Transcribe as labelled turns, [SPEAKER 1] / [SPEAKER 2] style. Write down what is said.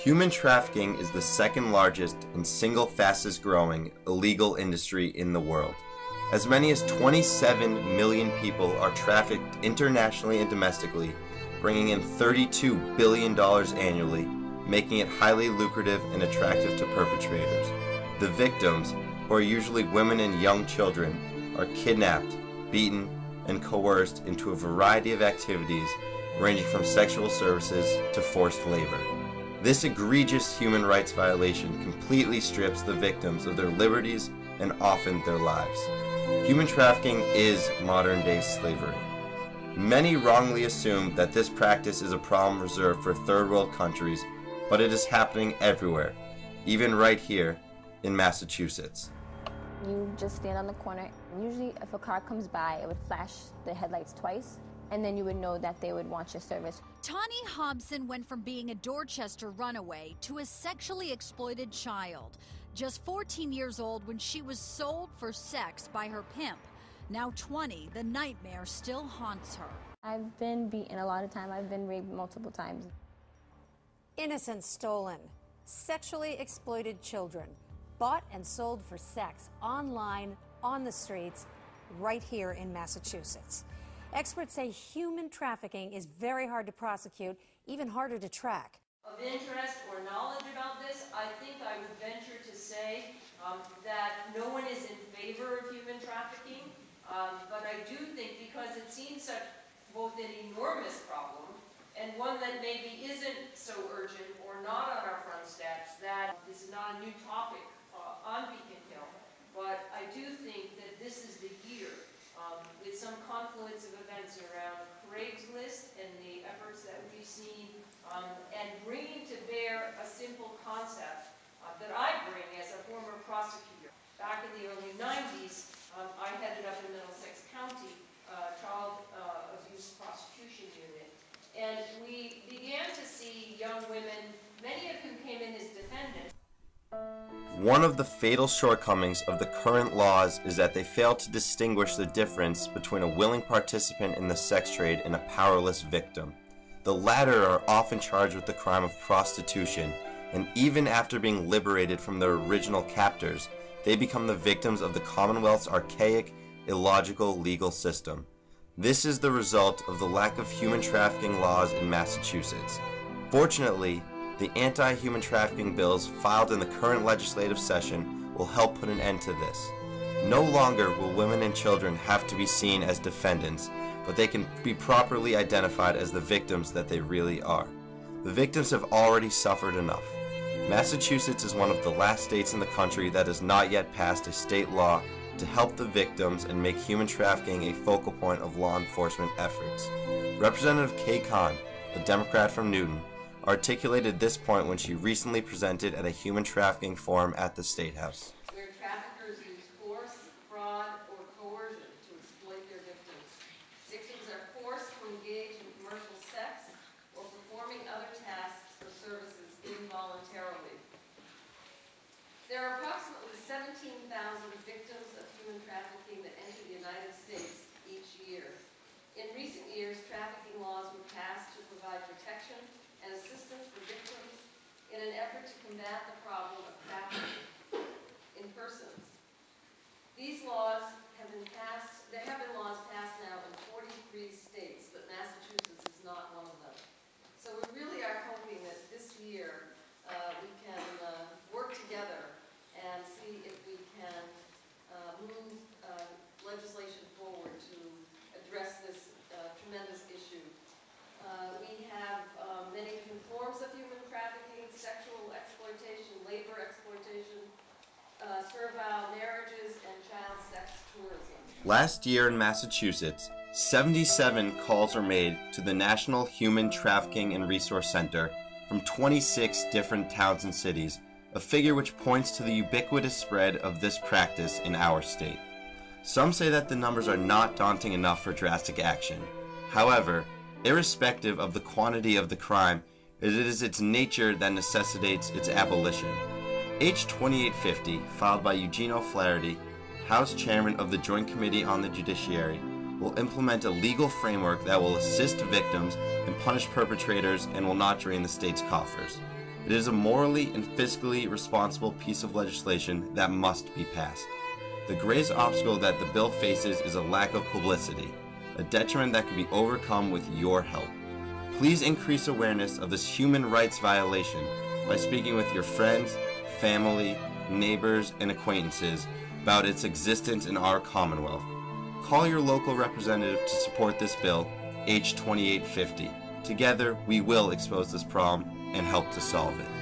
[SPEAKER 1] Human trafficking is the second largest and single fastest growing illegal industry in the world. As many as 27 million people are trafficked internationally and domestically, bringing in $32 billion annually, making it highly lucrative and attractive to perpetrators. The victims, who are usually women and young children, are kidnapped, beaten, and coerced into a variety of activities ranging from sexual services to forced labor. This egregious human rights violation completely strips the victims of their liberties and often their lives. Human trafficking is modern-day slavery. Many wrongly assume that this practice is a problem reserved for third world countries, but it is happening everywhere, even right here in Massachusetts.
[SPEAKER 2] You just stand on the corner. Usually if a car comes by, it would flash the headlights twice, and then you would know that they would want your service.
[SPEAKER 3] Tawny Hobson went from being a Dorchester runaway to a sexually exploited child. Just 14 years old when she was sold for sex by her pimp. Now 20, the nightmare still haunts her.
[SPEAKER 2] I've been beaten a lot of times. I've been raped multiple times.
[SPEAKER 4] Innocence stolen, sexually exploited children, bought and sold for sex online, on the streets, right here in Massachusetts. Experts say human trafficking is very hard to prosecute, even harder to track.
[SPEAKER 5] Of interest or knowledge about this, I think I would venture to say that no one is in favor of human trafficking, but I do think because it seems such both an enormous problem and one that maybe isn't so urgent or not on our front steps, that this is not a new topic on Beacon Hill, but I do think that this is the year with some confluence of events around Craigslist and the efforts that we've seen and bringing to bear a simple concept that I bring as a former prosecutor. Back in the early 90s, I headed up in Middlesex County Child Abuse Prosecution Unit, and we began to see young women, many of whom came in as defendants.
[SPEAKER 1] One of the fatal shortcomings of the current laws is that they fail to distinguish the difference between a willing participant in the sex trade and a powerless victim. The latter are often charged with the crime of prostitution, and even after being liberated from their original captors, they become the victims of the Commonwealth's archaic, illogical legal system. This is the result of the lack of human trafficking laws in Massachusetts. Fortunately, the anti-human trafficking bills filed in the current legislative session will help put an end to this. No longer will women and children have to be seen as defendants, but they can be properly identified as the victims that they really are. The victims have already suffered enough. Massachusetts is one of the last states in the country that has not yet passed a state law to help the victims and make human trafficking a focal point of law enforcement efforts. Representative Kay Kahn, a Democrat from Newton, articulated this point when she recently presented at a human trafficking forum at the State House.
[SPEAKER 5] Where traffickers use force, fraud, or coercion to exploit their victims. Victims are forced to engage in commercial sex or performing other tasks or services involuntarily. There are approximately 17,000 victims of human trafficking that enter the United States each year. In recent years, trafficking laws were passed to provide protection and assistance for victims in an effort to combat the problem of trafficking in persons. These laws have been passed, there have been laws passed now in 43 states, but Massachusetts is not one of them. So we really are hoping that this year we can work together and see if we can move legislation forward to address this tremendous issue. We have many different forms of human trafficking: sexual exploitation, labor exploitation, servile marriages, and child sex tourism.
[SPEAKER 1] Last year in Massachusetts, 77 calls were made to the National Human Trafficking and Resource Center from 26 different towns and cities, a figure which points to the ubiquitous spread of this practice in our state. Some say that the numbers are not daunting enough for drastic action. However, irrespective of the quantity of the crime, it is its nature that necessitates its abolition. H. 2850, filed by Eugene O'Flaherty, House Chairman of the Joint Committee on the Judiciary, will implement a legal framework that will assist victims and punish perpetrators and will not drain the state's coffers. It is a morally and fiscally responsible piece of legislation that must be passed. The greatest obstacle that the bill faces is a lack of publicity, a detriment that can be overcome with your help. Please increase awareness of this human rights violation by speaking with your friends, family, neighbors, and acquaintances about its existence in our Commonwealth. Call your local representative to support this bill, H 2850. Together, we will expose this problem and help to solve it.